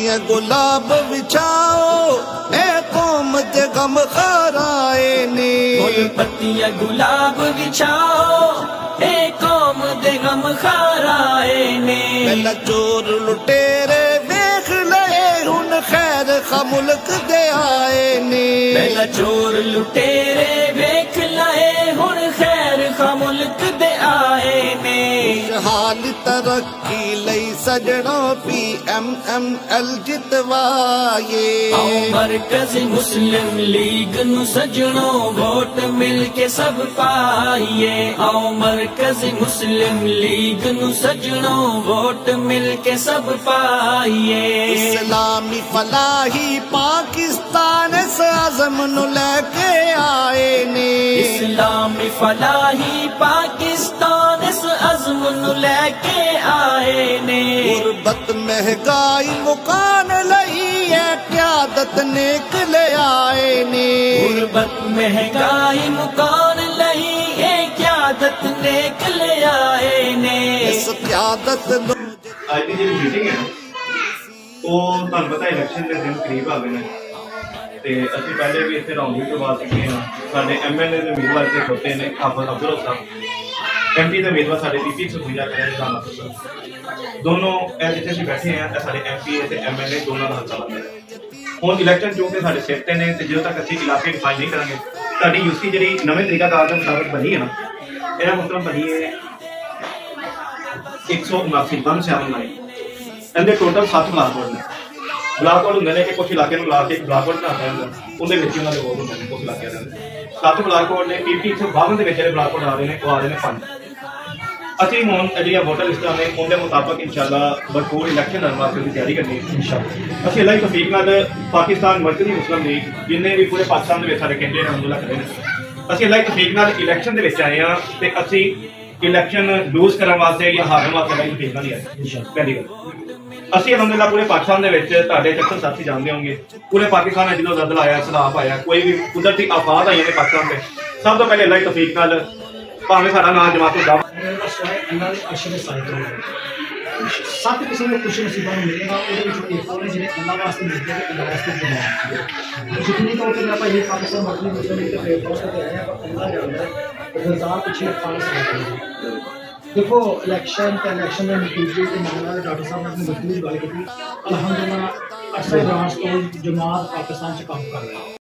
पत्तियां गुलाब बिछाओ ए कौम दे गम खाराए ने। फुल पत्तियां गुलाब बिछाओ ए कौम दे गम खाराए ने। पहला चोर लुटेरे वेख लए हुन खैर खा मुल्क दे आए ने। पहला चोर लुटेरे वेख लए हुन खैर खा मुल्क दे आए ने। हाल तरक्की लई सजणों PMML जितवाए। आओ मरकज मुस्लिम लीग नु सजणों वोट मिल के सब पाइए। आओ मरकज मुस्लिम लीग नु सजणों वोट मिल के सब पाइए। इस्लामी फलाही पाकिस्तान इस आज़म नु लेके आए ने। इस्लामी फलाही पाकिस्तान इस अज़्म नु लेके आए ने। गुरबत महंगाई मुकान लई है क्यादत निकले आए ने। गुरबत महंगाई मुकान लई है क्यादत निकले आए ने। इस क्यादत आज की जी मीटिंग है वो तुहानू पता इलैक्शन के दिन करीब आ गए हैं ते असीं पहले भी इत्थे रौंदी करवा चुके हैं। साडे MLA दे उम्मीदवार इत्थे खड़ोते ने हाफिज अब्दुल साहब। MP दे उम्मीदवार साडे PP सुखविंदर करण दोनों जिथे असीं बैठे हैं साडे MP ते MLA दोनों का हल्का बनता है। हुण इलैक्शन चूंकि साडे सिर ते ने ते जो तक असीं इलाके डिफाइन नहीं करांगे साडी UC जिहड़ी नवें तरीकाकार दे मुताबिक बनी है ना इहदा मतलब बनी है 179 इहदे टोटल 7 ब्लाक बोर्ड ने। ब्लाक बोर्ड होंगे कि कुछ इलाके मिला के ब्लाक बोर्ड बनाता है उन्हें उन्होंने वोट होंगे कुछ इलाके के 7 ब्लाक बोर्ड ने PP 52 के ब्लाक बोर्ड आ रहे हैं वो आ रहे हैं 5। असीं हुण जी वोटर लिस्टां ने उनके मुताबिक इंशाअल्लाह भरपूर इलैक्शन लड़न वास्ते की तैयारी करनी है इंशाअल्लाह। असीं अल्लाह दी तौफीक नाल पाकिस्तान मरकज़ी मुस्लिम लीग जिन्हें भी पूरे पाकिस्तान के सारे कैंडिडेट अलहमदुलिल्लाह खड़े हैं असीं अल्लाह दी तौफीक नाल इलैक्शन के आए हैं तो असीं इलैक्शन लूज करने वास्ते या हारने वास्ते अल्लाह दी तौफीक नाल ही आए। पहली गल असीं अलहमदुलिल्लाह पूरे पाकिस्तान के अक्सर साथी जानते होंगे पूरे पाकिस्तान जिन्हों ददल आया सैलाब आया कोई भी कुदरती आफात आई है पाकिस्तान में सब तो पहले अल्लाह दी तौफीक नाल भावें साडा नाम जमात दावा सत्त किस्म के खुश नसीबा मिलेगा एक और जिन्हें अल्लाह वास्ते मिलते हैं अल्लाह वास्ते बनाया जितनी तौर पर आप ये पाकिस्तान मसलिम मुस्लिम लीग के फेवरेट के आए हैं पर अल्लाह जानता है गुलजार पिछले 18 साल से देखो इलेक्शन में नतीजे के मामला डॉक्टर साहब ने अपनी गुफ्तगू गल की अल्हम्दुलिल्लाह अक्सर ब्रांच को जमात पाकिस्तान से काम कर रहा है।